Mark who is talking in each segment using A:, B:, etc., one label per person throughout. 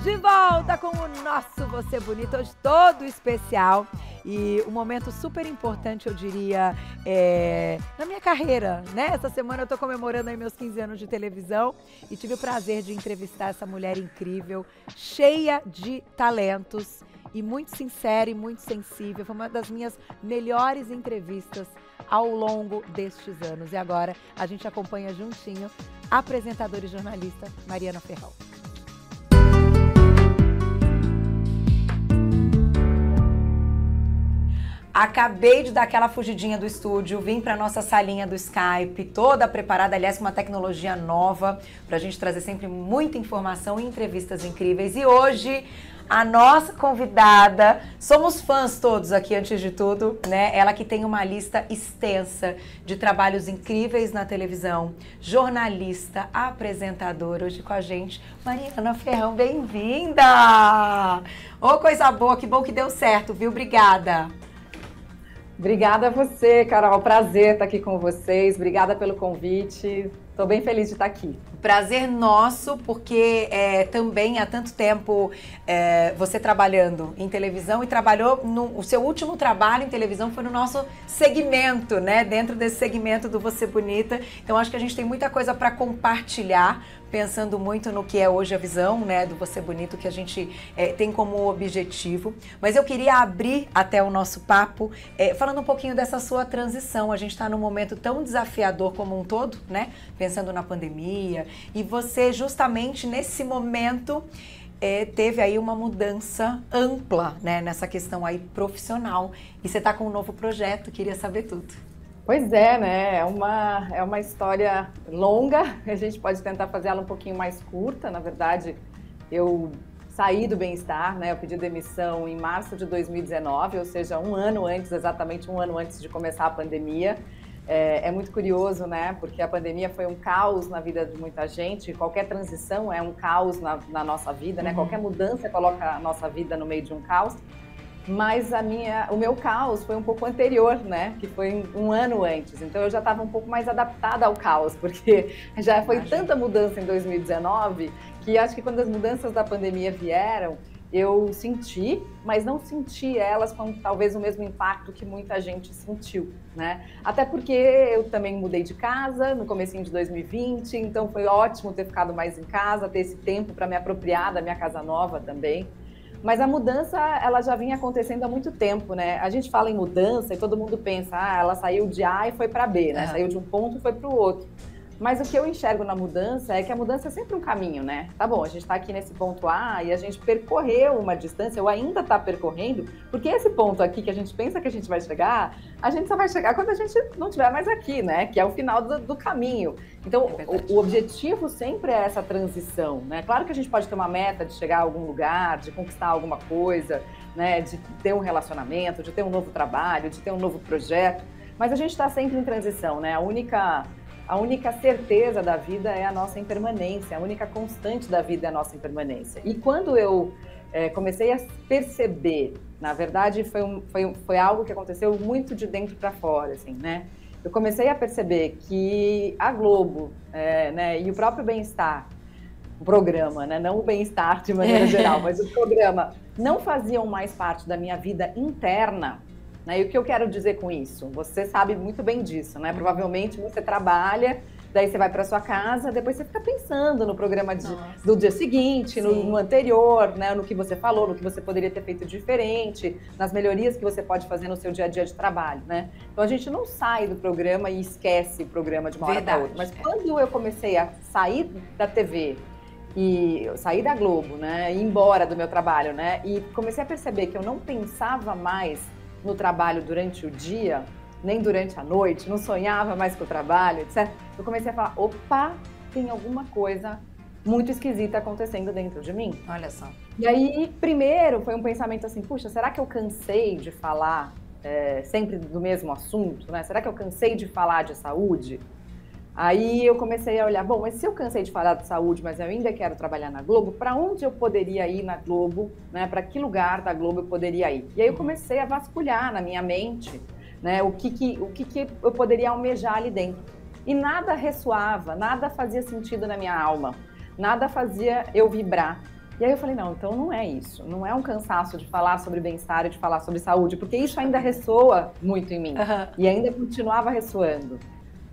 A: De volta com o nosso Você Bonita, hoje todo especial e um momento super importante, eu diria, na minha carreira, né? Essa semana eu tô comemorando aí meus 15 anos de televisão e tive o prazer de entrevistar essa mulher incrível, cheia de talentos e muito sincera e muito sensível. Foi uma das minhas melhores entrevistas ao longo destes anos. E agora a gente acompanha juntinho a apresentadora e jornalista Mariana Ferrão. Acabei de dar aquela fugidinha do estúdio, vim para nossa salinha do Skype, toda preparada, aliás, com uma tecnologia nova, para a gente trazer sempre muita informação e entrevistas incríveis. E hoje, a nossa convidada, somos fãs todos aqui, antes de tudo, né? Ela que tem uma lista extensa de trabalhos incríveis na televisão, jornalista, apresentadora, hoje com a gente, Mariana Ferrão, bem-vinda! Ô, coisa boa, que bom que deu certo, viu? Obrigada!
B: Obrigada a você, Carol. Prazer estar aqui com vocês. Obrigada pelo convite. Estou bem feliz de estar aqui.
A: Prazer nosso, porque também há tanto tempo você trabalhando em televisão e trabalhou o seu último trabalho em televisão foi no nosso segmento, né? Dentro desse segmento do Você Bonita. Então acho que a gente tem muita coisa para compartilhar, pensando muito no que é hoje a visão, né, do Você Bonito, que a gente tem como objetivo. Mas eu queria abrir até o nosso papo falando um pouquinho dessa sua transição. A gente está num momento tão desafiador como um todo, né? Pensando na pandemia. E você, justamente nesse momento, teve aí uma mudança ampla, né, nessa questão aí profissional. E você está com um novo projeto, queria saber tudo.
B: Pois é, né? É uma história longa, a gente pode tentar fazer ela um pouquinho mais curta. Na verdade, eu saí do Bem-Estar, né? Eu pedi demissão em março de 2019, ou seja, exatamente um ano antes de começar a pandemia. É muito curioso, né? Porque a pandemia foi um caos na vida de muita gente. Qualquer transição é um caos na nossa vida, né? Qualquer mudança coloca a nossa vida no meio de um caos. Mas o meu caos foi um pouco anterior, né? Que foi um ano antes. Então eu já estava um pouco mais adaptada ao caos, porque já foi tanta mudança em 2019 que acho que quando as mudanças da pandemia vieram, eu senti, mas não senti elas com talvez o mesmo impacto que muita gente sentiu, né? Até porque eu também mudei de casa no comecinho de 2020, então foi ótimo ter ficado mais em casa, ter esse tempo para me apropriar da minha casa nova também. Mas a mudança, ela já vinha acontecendo há muito tempo, né? A gente fala em mudança e todo mundo pensa, ela saiu de A e foi para B, né? Saiu de um ponto e foi para o outro. Mas o que eu enxergo na mudança é que a mudança é sempre um caminho, né? Tá bom, a gente está aqui nesse ponto A e a gente percorreu uma distância, ou ainda está percorrendo, porque esse ponto aqui que a gente pensa que a gente vai a gente só vai chegar quando a gente não estiver mais aqui, né? Que é o final do caminho. Então, o objetivo sempre é essa transição, né? Claro que a gente pode ter uma meta de chegar a algum lugar, de conquistar alguma coisa, né? De ter um relacionamento, de ter um novo trabalho, de ter um novo projeto, mas a gente está sempre em transição, né? A única certeza da vida é a nossa impermanência, a única constante da vida é a nossa impermanência. E quando eu comecei a perceber, na verdade foi algo que aconteceu muito de dentro para fora, assim, né? Eu comecei a perceber que a Globo, né, e o próprio Bem-Estar, o programa, né, não o Bem-Estar de maneira geral, mas o programa, não faziam mais parte da minha vida interna. E o que eu quero dizer com isso? Você sabe muito bem disso, né? Provavelmente você trabalha, daí você vai para sua casa, depois você fica pensando no programa do dia seguinte, no anterior, né? No que você falou, no que você poderia ter feito diferente, nas melhorias que você pode fazer no seu dia a dia de trabalho, né? Então a gente não sai do programa e esquece o programa de uma hora para outra. Mas quando eu comecei a sair da TV e sair da Globo, né? Ir embora do meu trabalho, né? E comecei a perceber que eu não pensava mais no trabalho durante o dia, nem durante a noite, não sonhava mais com o trabalho, etc. Eu comecei a falar, opa, tem alguma coisa muito esquisita acontecendo dentro de mim.
A: Olha só.
B: E aí, primeiro, foi um pensamento assim, puxa, será que eu cansei de falar sempre do mesmo assunto, né? Será que eu cansei de falar de saúde? Aí eu comecei a olhar, bom, mas se eu cansei de falar de saúde, mas eu ainda quero trabalhar na Globo, para onde eu poderia ir na Globo, né? Para que lugar da Globo eu poderia ir? E aí eu comecei a vasculhar na minha mente, né? O que eu poderia almejar ali dentro. E nada ressoava, nada fazia sentido na minha alma, nada fazia eu vibrar. E aí eu falei, não, então não é isso. Não é um cansaço de falar sobre bem-estar e de falar sobre saúde, porque isso ainda ressoa muito em mim. E ainda continuava ressoando.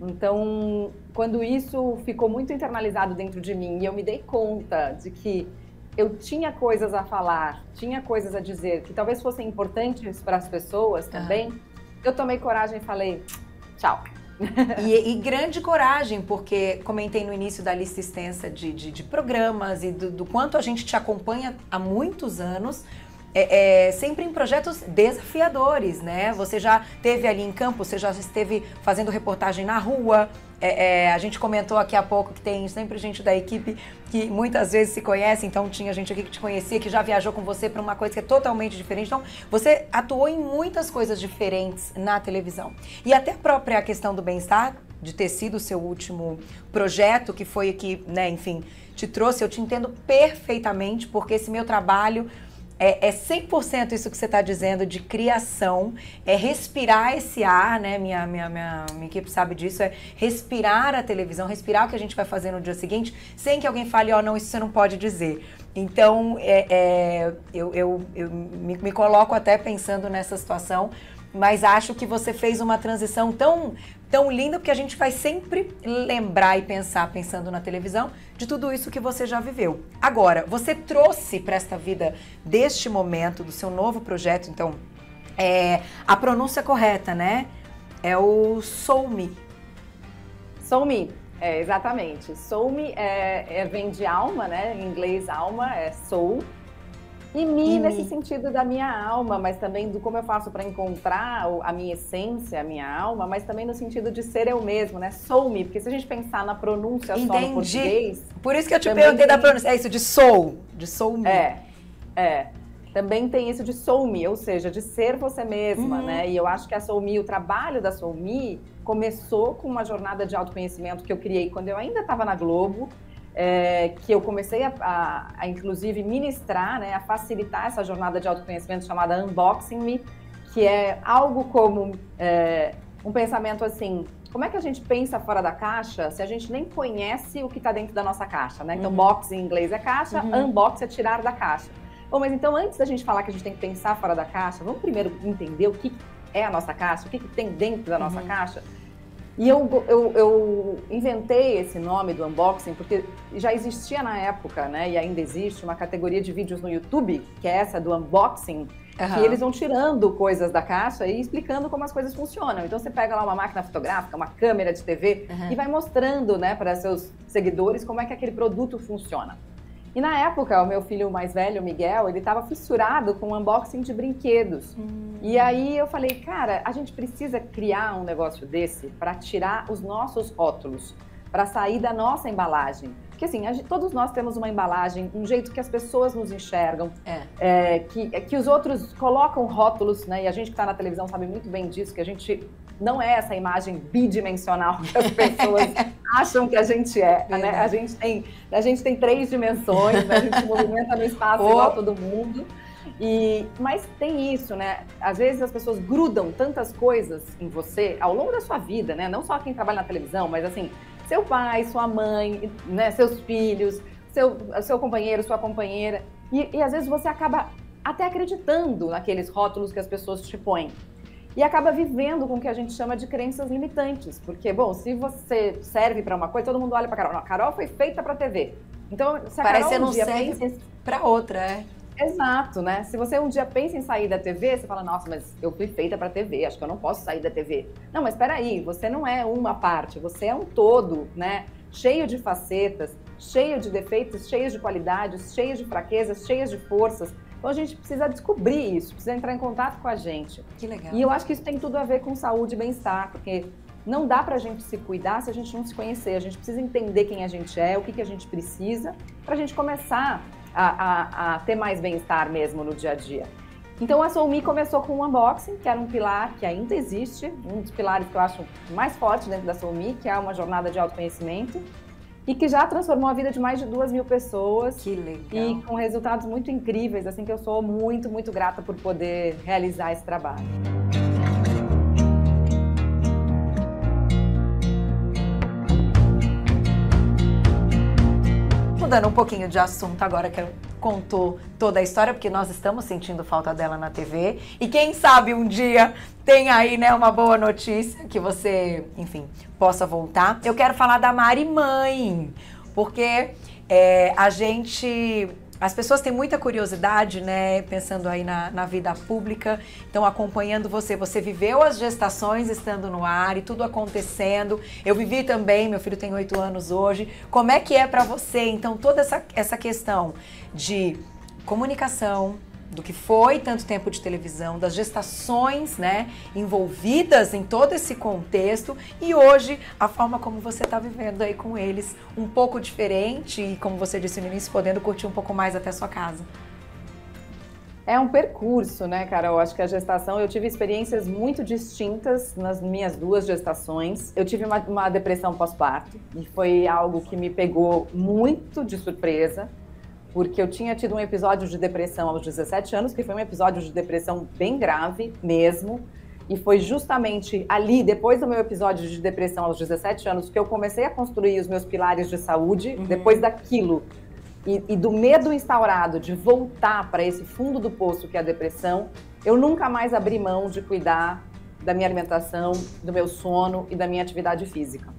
B: Então, quando isso ficou muito internalizado dentro de mim e eu me dei conta de que eu tinha coisas a falar, tinha coisas a dizer, que talvez fossem importantes para as pessoas também, eu tomei coragem e falei, tchau.
A: E grande coragem, porque comentei no início da lista extensa de programas e do quanto a gente te acompanha há muitos anos, sempre em projetos desafiadores, né? Você já esteve ali em campo, você já esteve fazendo reportagem na rua, a gente comentou aqui há pouco que tem sempre gente da equipe que muitas vezes se conhece, então tinha gente aqui que te conhecia, que já viajou com você para uma coisa que é totalmente diferente. Então, você atuou em muitas coisas diferentes na televisão. E até a própria questão do bem-estar, de ter sido o seu último projeto, que foi o que, né, enfim, te trouxe, eu te entendo perfeitamente, porque esse meu trabalho é 100% isso que você está dizendo, de criação, é respirar esse ar, né? Minha equipe sabe disso, é respirar a televisão, respirar o que a gente vai fazer no dia seguinte, sem que alguém fale, não, isso você não pode dizer. Então, eu me coloco até pensando nessa situação, mas acho que você fez uma transição tão linda, porque a gente vai sempre lembrar e pensar, pensando na televisão, de tudo isso que você já viveu. Agora, você trouxe para esta vida, deste momento, do seu novo projeto, então, a pronúncia correta, né? É o Soul Me.
B: Soul Me, exatamente. Soul Me vem de alma, né? Em inglês, alma é soul. E me nesse sentido da minha alma, mas também do como eu faço para encontrar a minha essência, a minha alma, mas também no sentido de ser eu mesmo, né? Soul me, porque se a gente pensar na pronúncia só no português...
A: Por isso que eu te perguntei da pronúncia. É isso, de soul me.
B: Também tem isso de soul me, ou seja, de ser você mesma, né? E eu acho que a Soul Me, o trabalho da Soul Me começou com uma jornada de autoconhecimento que eu criei quando eu ainda estava na Globo, que eu comecei a inclusive ministrar, né, a facilitar essa jornada de autoconhecimento chamada Unboxing Me, que é algo como um pensamento assim, como é que a gente pensa fora da caixa se a gente nem conhece o que está dentro da nossa caixa, né? Então, box em inglês é caixa, unbox é tirar da caixa. Bom, mas então antes da gente falar que a gente tem que pensar fora da caixa, vamos primeiro entender o que é a nossa caixa, o que tem dentro da nossa caixa. E eu inventei esse nome do unboxing porque já existia na época, né, e ainda existe uma categoria de vídeos no YouTube, que é essa do unboxing, que eles vão tirando coisas da caixa e explicando como as coisas funcionam. Então você pega lá uma máquina fotográfica, uma câmera de TV e vai mostrando, né, para seus seguidores como é que aquele produto funciona. E na época, o meu filho mais velho, o Miguel, ele estava fissurado com unboxing de brinquedos. E aí eu falei, cara, a gente precisa criar um negócio desse para tirar os nossos rótulos, para sair da nossa embalagem. Porque assim, todos nós temos uma embalagem, um jeito que as pessoas nos enxergam, que os outros colocam rótulos, né? E a gente que está na televisão sabe muito bem disso, que a gente não é essa imagem bidimensional que as pessoas acham que a gente é, né? A gente tem 3 dimensões, né? A gente se movimenta no espaço igual todo mundo. Mas tem isso, né? Às vezes as pessoas grudam tantas coisas em você ao longo da sua vida, né? Não só quem trabalha na televisão, mas assim, seu pai, sua mãe, né? Seus filhos, seu companheiro, sua companheira. E às vezes você acaba até acreditando naqueles rótulos que as pessoas te põem. E acaba vivendo com o que a gente chama de crenças limitantes. Porque, bom, se você serve para uma coisa, todo mundo olha para Carol. Não, a Carol foi feita para TV. Então, se a
A: Parece
B: Carol
A: que você não serve para outra,
B: Exato, né? Se você um dia pensa em sair da TV, você fala, nossa, mas eu fui feita para TV, acho que eu não posso sair da TV. Não, mas espera aí, você não é uma parte, você é um todo, né? Cheio de facetas, cheio de defeitos, cheio de qualidades, cheio de fraquezas, cheias de forças. Então a gente precisa descobrir isso, precisa entrar em contato com a gente.
A: Que legal.
B: E eu acho que isso tem tudo a ver com saúde e bem-estar, porque não dá pra gente se cuidar se a gente não se conhecer. A gente precisa entender quem a gente é, o que a gente precisa, pra gente começar a ter mais bem-estar mesmo no dia a dia. Então a Soul Me começou com um unboxing, que era um pilar que ainda existe, um dos pilares que eu acho mais forte dentro da Soul Me, que é uma jornada de autoconhecimento, e que já transformou a vida de mais de 2.000 pessoas.
A: Que legal.
B: E com resultados muito incríveis, assim, que eu sou muito, muito grata por poder realizar esse trabalho.
A: mudando um pouquinho de assunto agora que contou toda a história, porque nós estamos sentindo falta dela na TV. E quem sabe um dia tem aí, né, uma boa notícia que você, enfim, possa voltar. Eu quero falar da Mari mãe, porque as pessoas têm muita curiosidade, né, pensando aí na vida pública, então acompanhando você. Você viveu as gestações estando no ar e tudo acontecendo. Eu vivi também, meu filho tem 8 anos hoje. Como é que é pra você, então, toda essa questão de comunicação, do que foi tanto tempo de televisão, das gestações, né, envolvidas em todo esse contexto, e hoje a forma como você está vivendo aí com eles, um pouco diferente e, como você disse no início, podendo curtir um pouco mais até a sua casa.
B: É um percurso, né, Carol? Acho que a gestação, eu tive experiências muito distintas nas minhas 2 gestações. Eu tive uma depressão pós-parto e foi algo que me pegou muito de surpresa, porque eu tinha tido um episódio de depressão aos 17 anos, que foi um episódio de depressão bem grave mesmo, e foi justamente ali, depois do meu episódio de depressão aos 17 anos, que eu comecei a construir os meus pilares de saúde. Depois daquilo e do medo instaurado de voltar para esse fundo do poço que é a depressão, eu nunca mais abri mão de cuidar da minha alimentação, do meu sono e da minha atividade física.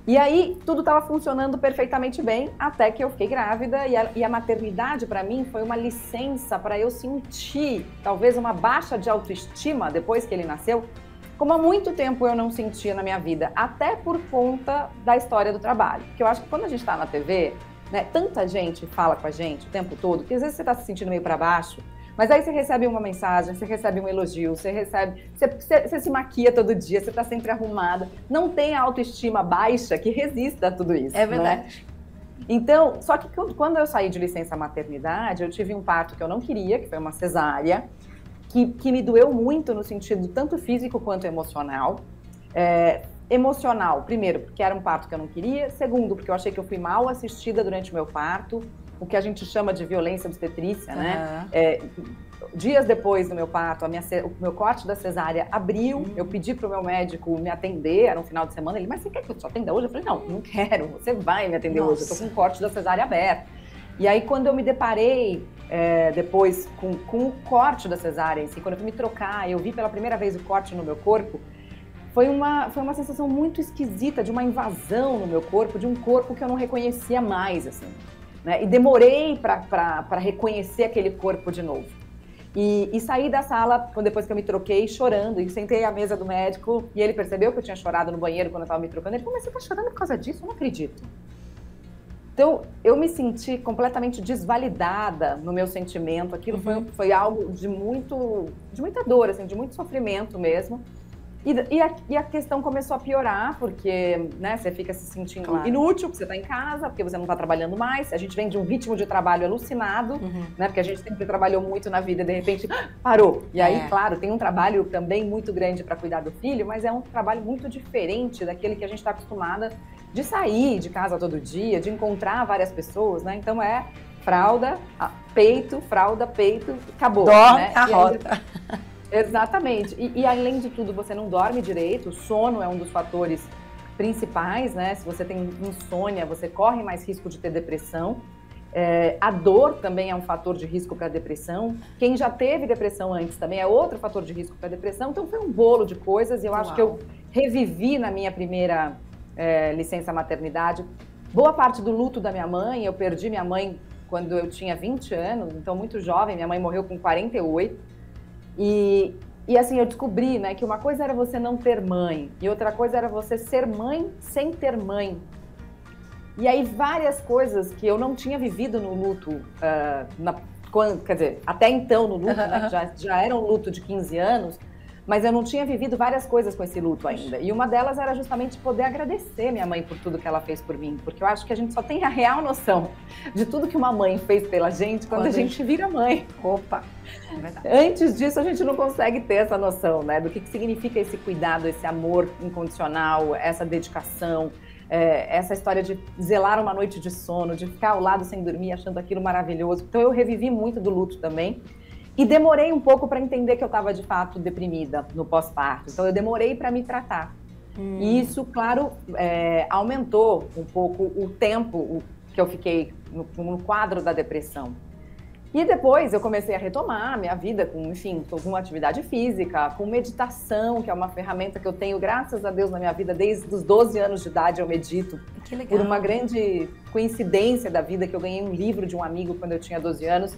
B: E aí, tudo estava funcionando perfeitamente bem, até que eu fiquei grávida, e a maternidade, para mim, foi uma licença para eu sentir, talvez, uma baixa de autoestima depois que ele nasceu, como há muito tempo eu não sentia na minha vida, até por conta da história do trabalho. Porque eu acho que quando a gente está na TV, né, tanta gente fala com a gente o tempo todo, que às vezes você está se sentindo meio para baixo, mas aí você recebe uma mensagem, você recebe um elogio, você se maquia todo dia, você está sempre arrumada. Não tem autoestima baixa que resista a tudo isso.
A: É verdade.
B: Né? Então, só que quando eu saí de licença maternidade, eu tive um parto que eu não queria, que foi uma cesárea, que me doeu muito no sentido tanto físico quanto emocional. Emocional, primeiro, porque era um parto que eu não queria. Segundo, porque eu achei que eu fui mal assistida durante o meu parto. O que a gente chama de violência obstetrícia, né? Dias depois do meu parto, o meu corte da cesárea abriu, eu pedi pro meu médico me atender, era um final de semana, ele, mas você quer que eu te atenda hoje? Eu falei, não quero, você vai me atender hoje, eu tô com o corte da cesárea aberto. E aí, quando eu me deparei depois com o corte da cesárea, assim, quando eu fui me trocar, eu vi pela primeira vez o corte no meu corpo, foi uma sensação muito esquisita, de uma invasão no meu corpo, de um corpo que eu não reconhecia mais, assim. Né? E demorei para reconhecer aquele corpo de novo. E saí da sala, depois que eu me troquei, chorando, e sentei à mesa do médico, e ele percebeu que eu tinha chorado no banheiro quando eu estava me trocando. Ele falou, mas você está chorando por causa disso? Eu não acredito. Então, eu me senti completamente desvalidada no meu sentimento. Aquilo foi algo de muita dor, assim, de muito sofrimento mesmo. E a questão começou a piorar, porque, né, você fica se sentindo inútil, porque você está em casa, porque você não está trabalhando mais. A gente vem de um ritmo de trabalho alucinado, né, porque a gente sempre trabalhou muito na vida e, de repente, parou. E aí, claro, tem um trabalho também muito grande para cuidar do filho, mas é um trabalho muito diferente daquele que a gente está acostumada de sair de casa todo dia, de encontrar várias pessoas, né? Então, fralda, peito, acabou.
A: Dorme
B: né?
A: a rota.
B: Exatamente. E além de tudo, você não dorme direito, o sono é um dos fatores principais, né? Se você tem insônia, você corre mais risco de ter depressão. A dor também é um fator de risco para depressão. Quem já teve depressão antes também é outro fator de risco para depressão. Então foi um bolo de coisas e eu acho que eu revivi na minha primeira licença maternidade. Boa parte do luto da minha mãe, eu perdi minha mãe quando eu tinha 20 anos, então muito jovem, minha mãe morreu com 48. E assim, eu descobri, né, que uma coisa era você não ter mãe e outra coisa era você ser mãe sem ter mãe. E aí várias coisas que eu não tinha vivido no luto, quer dizer, até então no luto, né, já era um luto de 15 anos, mas eu não tinha vivido várias coisas com esse luto ainda. E uma delas era justamente poder agradecer minha mãe por tudo que ela fez por mim, porque eu acho que a gente só tem a real noção de tudo que uma mãe fez pela gente quando a gente vira mãe.
A: Opa! É verdade.
B: Antes disso, a gente não consegue ter essa noção, né, do que significa esse cuidado, esse amor incondicional, essa dedicação, essa história de zelar uma noite de sono, de ficar ao lado sem dormir, achando aquilo maravilhoso. Então, eu revivi muito do luto também. E demorei um pouco para entender que eu estava, de fato, deprimida no pós-parto. Então, eu demorei para me tratar. E isso, claro, aumentou um pouco o tempo que eu fiquei no quadro da depressão. E depois eu comecei a retomar a minha vida com, enfim, com atividade física, com meditação, que é uma ferramenta que eu tenho, graças a Deus, na minha vida. Desde os 12 anos de idade eu medito.
A: Que legal.
B: Por uma grande coincidência da vida, que eu ganhei um livro de um amigo quando eu tinha 12 anos.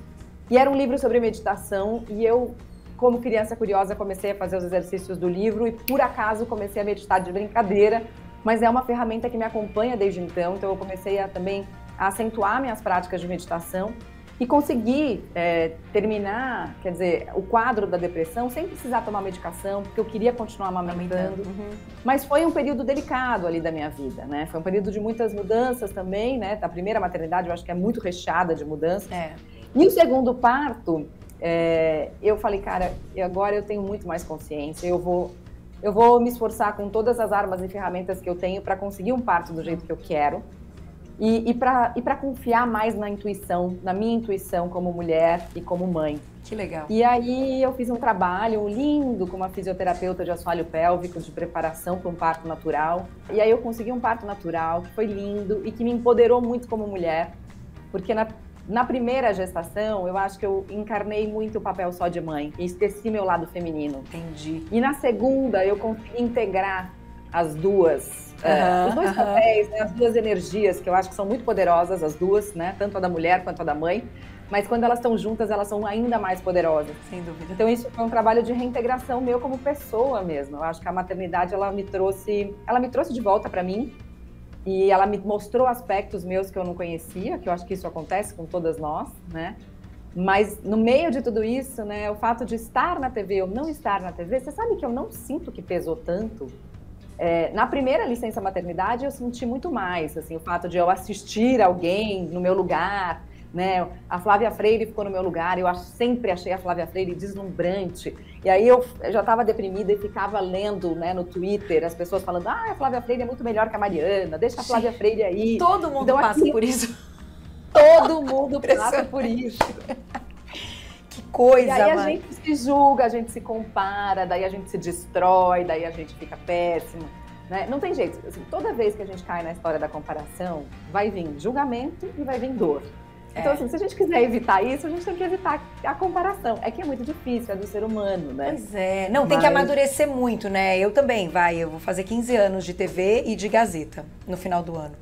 B: E era um livro sobre meditação e eu, como criança curiosa, comecei a fazer os exercícios do livro e, por acaso, comecei a meditar de brincadeira. Mas é uma ferramenta que me acompanha desde então eu comecei também a acentuar minhas práticas de meditação. E consegui terminar, quer dizer, o quadro da depressão sem precisar tomar medicação, porque eu queria continuar amamentando. Mas foi um período delicado ali da minha vida, né? Foi um período de muitas mudanças também, né? A primeira maternidade eu acho que é muito recheada de mudanças. E o segundo parto, eu falei, cara, agora eu tenho muito mais consciência, eu vou me esforçar com todas as armas e ferramentas que eu tenho para conseguir um parto do jeito que eu quero. E para confiar mais na intuição, na minha intuição como mulher e como mãe.
A: Que legal.
B: E aí eu fiz um trabalho lindo com uma fisioterapeuta de assoalho pélvico, de preparação para um parto natural. E aí eu consegui um parto natural, que foi lindo e que me empoderou muito como mulher. Porque na primeira gestação, eu acho que eu encarnei muito o papel só de mãe e esqueci meu lado feminino.
A: Entendi.
B: E na segunda, eu consegui integrar as duas, os dois papéis, né, as duas energias, que eu acho que são muito poderosas, as duas, né, tanto a da mulher quanto a da mãe, mas quando elas estão juntas, elas são ainda mais poderosas.
A: Sem dúvida.
B: Então isso foi um trabalho de reintegração meu como pessoa mesmo. Eu acho que a maternidade, ela me trouxe de volta para mim, e ela me mostrou aspectos meus que eu não conhecia, que eu acho que isso acontece com todas nós, né? Mas no meio de tudo isso, né, o fato de estar na TV ou não estar na TV, você sabe que eu não sinto que pesou tanto. Na primeira licença maternidade eu senti muito mais, assim, o fato de eu assistir alguém no meu lugar, né? A Flávia Freire ficou no meu lugar, eu sempre achei a Flávia Freire deslumbrante. E aí eu já estava deprimida e ficava lendo, né, no Twitter as pessoas falando: a Flávia Freire é muito melhor que a Mariana, deixa a Flávia Freire aí.
A: Todo mundo
B: então,
A: passa por isso.
B: Todo mundo passa por isso.
A: Que coisa,
B: e aí a
A: mãe.
B: gente se julga, a gente se compara, daí a gente se destrói, daí a gente fica péssimo, né? Não tem jeito, assim, toda vez que a gente cai na história da comparação, vai vir julgamento e vai vir dor. Então, assim, se a gente quiser evitar isso, a gente tem que evitar a comparação. É que é muito difícil, é do ser humano, né?
A: Pois é. Não, tem que amadurecer muito, né? Eu também, eu vou fazer 15 anos de TV e de Gazeta no final do ano.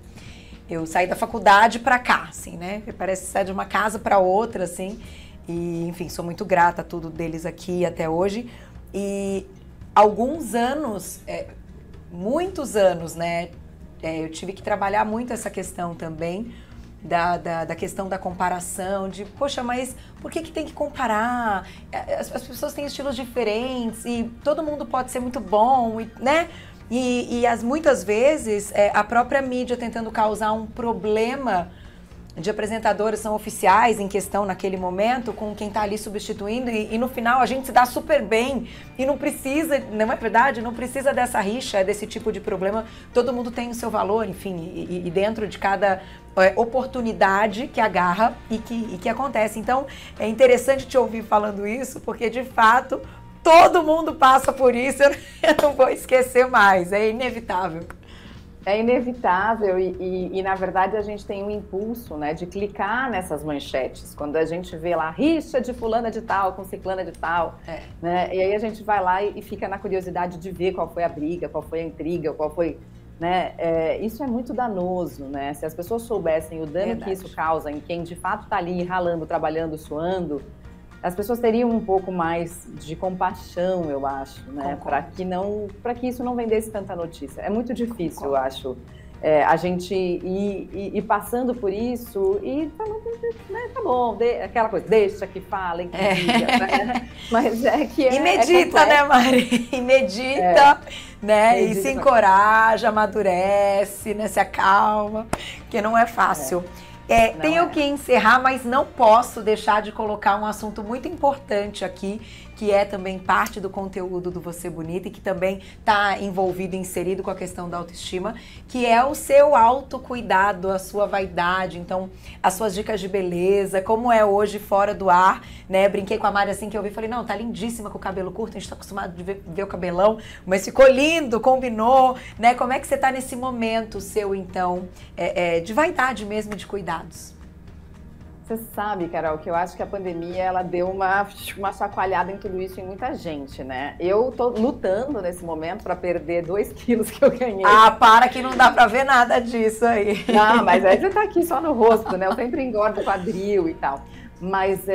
A: Eu saí da faculdade pra cá, assim, né? Parece sair de uma casa pra outra, assim. E, enfim, sou muito grata a tudo deles aqui até hoje. E alguns anos, muitos anos, né? Eu tive que trabalhar muito essa questão também, da questão da comparação, de, poxa, mas por que tem que comparar? As pessoas têm estilos diferentes e todo mundo pode ser muito bom, né? E muitas vezes a própria mídia tentando causar um problema de apresentadores são oficiais em questão naquele momento com quem está ali substituindo e no final a gente se dá super bem e não precisa, não é verdade? Não precisa dessa rixa, desse tipo de problema. Todo mundo tem o seu valor, enfim, e dentro de cada oportunidade que agarra e que acontece. Então é interessante te ouvir falando isso, porque de fato todo mundo passa por isso, eu não vou esquecer mais, é inevitável.
B: É inevitável e na verdade, a gente tem um impulso, né, de clicar nessas manchetes. Quando a gente vê lá, rixa de fulana de tal com ciclana de tal, né? E aí a gente vai lá e fica na curiosidade de ver qual foi a briga, qual foi a intriga, qual foi... Né? Isso é muito danoso, né? Se as pessoas soubessem o dano que isso causa em quem de fato está ali ralando, trabalhando, suando, as pessoas teriam um pouco mais de compaixão, eu acho, né? Para que isso não vendesse tanta notícia. É muito difícil, eu acho, a gente ir passando por isso e falando, né, tá bom, aquela coisa, deixa que falem, que diga, né? Mas
A: e medita, né, Mari? E medita, né? E se encoraja, amadurece, né? Se acalma, porque não é fácil. Tenho que encerrar, mas não posso deixar de colocar um assunto muito importante aqui, que é também parte do conteúdo do Você Bonita e que também está envolvido, inserido com a questão da autoestima, que é o seu autocuidado, a sua vaidade, então as suas dicas de beleza, como é hoje fora do ar, né? Brinquei com a Mari assim que eu vi, falei, não, tá lindíssima com o cabelo curto, a gente tá acostumado de ver o cabelão, mas ficou lindo, combinou, né? Como é que você tá nesse momento seu, então, de vaidade mesmo, de cuidados?
B: Você sabe, Carol, que eu acho que a pandemia, ela deu uma chacoalhada em tudo isso em muita gente, né? Eu tô lutando nesse momento para perder 2 quilos que eu ganhei.
A: Ah, para que não dá para ver nada disso aí.
B: Não, mas aí você tá aqui só no rosto, né? Eu sempre engordo o quadril e tal. Mas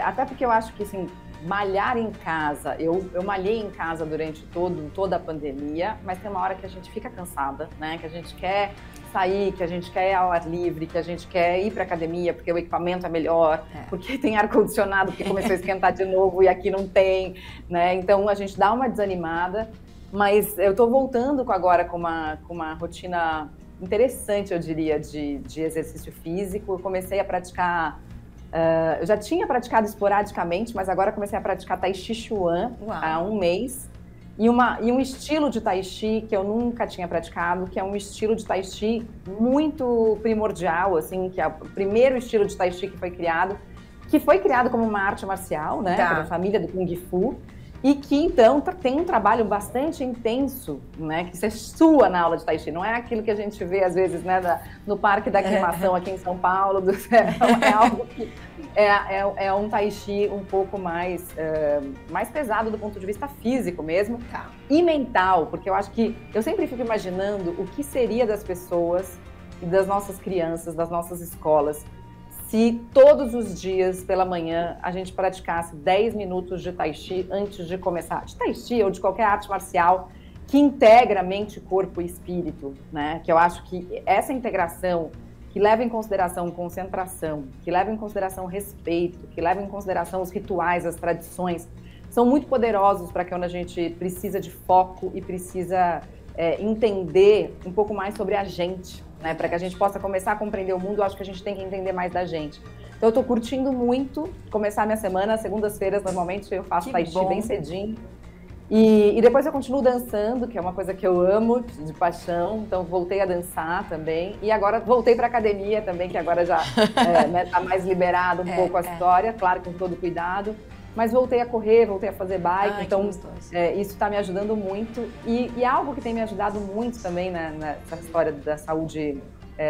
B: até porque eu acho que, assim, malhar em casa, eu malhei em casa durante toda a pandemia, mas tem uma hora que a gente fica cansada, né? Que a gente quer sair, que a gente quer ir ao ar livre, que a gente quer ir para academia porque o equipamento é melhor, porque tem ar-condicionado, porque começou a esquentar de novo e aqui não tem, né? Então a gente dá uma desanimada, mas eu tô voltando agora com uma rotina interessante, eu diria, de exercício físico. Eu comecei a praticar, eu já tinha praticado esporadicamente, mas agora comecei a praticar Tai Chi Chuan há 1 mês. E um estilo de Tai Chi que eu nunca tinha praticado, que é um estilo de Tai Chi muito primordial, assim, que é o primeiro estilo de Tai Chi que foi criado como uma arte marcial, né, pela família do Kung Fu, e que, então, tem um trabalho bastante intenso, né, que você sua na aula de Tai Chi, não é aquilo que a gente vê, às vezes, né, no Parque da Aclimação aqui em São Paulo, é algo que é um Tai Chi um pouco mais pesado do ponto de vista físico mesmo, e mental, porque eu acho que, eu sempre fico imaginando o que seria das pessoas e das nossas crianças, das nossas escolas, se todos os dias, pela manhã, a gente praticasse 10 minutos de Tai Chi antes de começar. De Tai Chi ou de qualquer arte marcial que integra mente, corpo e espírito, né? Que eu acho que essa integração, que leva em consideração concentração, que leva em consideração respeito, que leva em consideração os rituais, as tradições, são muito poderosos para quando a gente precisa de foco e precisa entender um pouco mais sobre a gente, né? Para que a gente possa começar a compreender o mundo, eu acho que a gente tem que entender mais da gente. Então eu tô curtindo muito começar a minha semana, segundas-feiras normalmente eu faço Tai Chi bem cedinho. E depois eu continuo dançando, que é uma coisa que eu amo, de paixão, então voltei a dançar também. E agora voltei para academia também, que agora já tá mais liberado um pouco a história, claro, com todo cuidado. Mas voltei a correr, voltei a fazer bike, então isso está me ajudando muito. E algo que tem me ajudado muito também nessa história da saúde,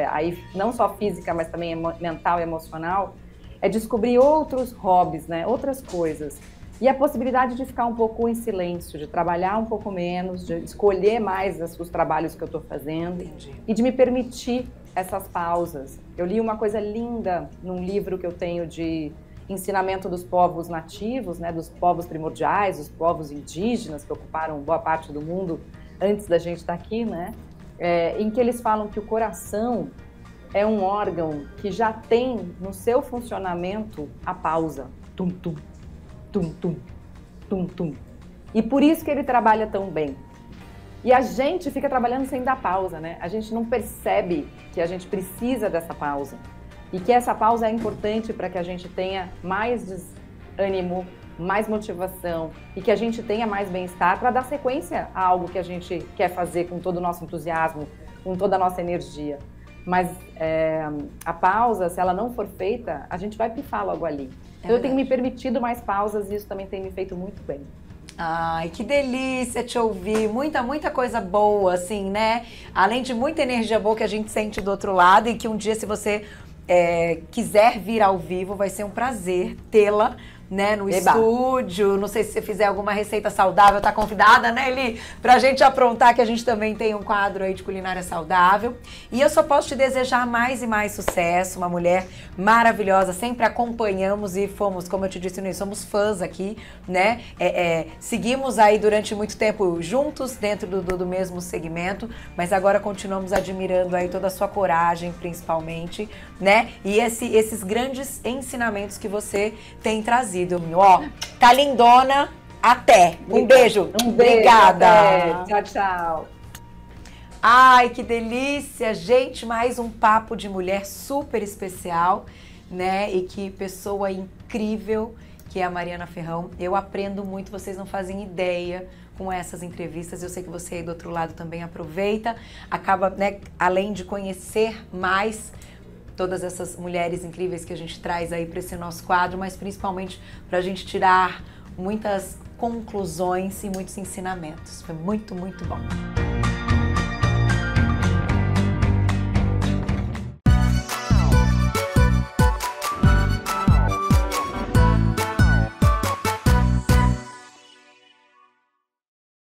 B: aí não só física, mas também mental e emocional, é descobrir outros hobbies, né? Outras coisas. E a possibilidade de ficar um pouco em silêncio, de trabalhar um pouco menos, de escolher mais os trabalhos que eu estou fazendo.
A: Entendi.
B: E de me permitir essas pausas. Eu li uma coisa linda num livro que eu tenho de ensinamento dos povos nativos, né, dos povos primordiais, dos povos indígenas que ocuparam boa parte do mundo antes da gente estar aqui, né, em que eles falam que o coração é um órgão que já tem no seu funcionamento a pausa. Tum, tum, tum, tum, tum, tum. E por isso que ele trabalha tão bem. E a gente fica trabalhando sem dar pausa, né? A gente não percebe que a gente precisa dessa pausa. E que essa pausa é importante para que a gente tenha mais ânimo, mais motivação e que a gente tenha mais bem-estar para dar sequência a algo que a gente quer fazer com todo o nosso entusiasmo, com toda a nossa energia. Mas a pausa, se ela não for feita, a gente vai pifar logo ali. Então eu tenho me permitido mais pausas e isso também tem me feito muito bem.
A: Ai, que delícia te ouvir, muita coisa boa, assim, né? Além de muita energia boa que a gente sente do outro lado e que um dia, se você quiser vir ao vivo, vai ser um prazer tê-la, né, no estúdio. Não sei se você fizer alguma receita saudável, tá convidada, né, Eli? Pra gente aprontar, que a gente também tem um quadro aí de culinária saudável. E eu só posso te desejar mais e mais sucesso, uma mulher maravilhosa, sempre acompanhamos e fomos, como eu te disse no início, somos fãs aqui, né? Seguimos aí durante muito tempo juntos, dentro do mesmo segmento, mas agora continuamos admirando aí toda a sua coragem, principalmente, né? E esses grandes ensinamentos que você tem trazido. Ó, tá lindona. Até. Um beijo.
B: Um beijo.
A: Obrigada.
B: Até. Tchau, tchau.
A: Ai, que delícia! Gente, mais um papo de mulher super especial, né? E que pessoa incrível que é a Mariana Ferrão. Eu aprendo muito, vocês não fazem ideia com essas entrevistas. Eu sei que você aí do outro lado também aproveita, acaba, né, além de conhecer mais todas essas mulheres incríveis que a gente traz aí para esse nosso quadro, mas principalmente para a gente tirar muitas conclusões e muitos ensinamentos. Foi muito, muito bom.